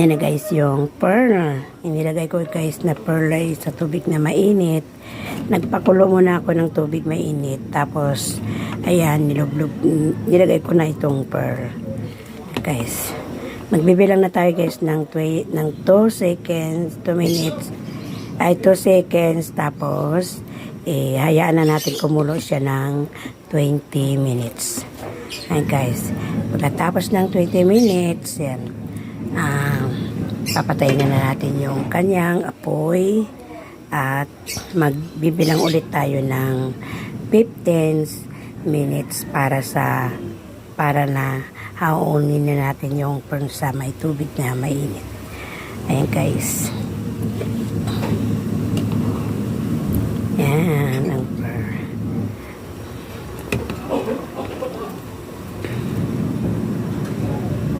Yan na guys yung pearl. Inilagay ko guys na pearl ay sa tubig na mainit. Nagpakulo muna ako ng tubig mainit. Tapos, ayan, nilagay ko na itong pearl. Guys, magbibilang na tayo guys ng 2 seconds, 2 minutes, ay 2 seconds. Tapos, hayaan na natin kumulo siya ng 20 minutes. Ayan guys, pagkatapos ng 20 minutes, yan. Papatayin na natin yung kanyang apoy at magbibilang ulit tayo ng 15 minutes para na haunin na natin yung pearl sa may tubig na mainit. Ayan guys. Yan ang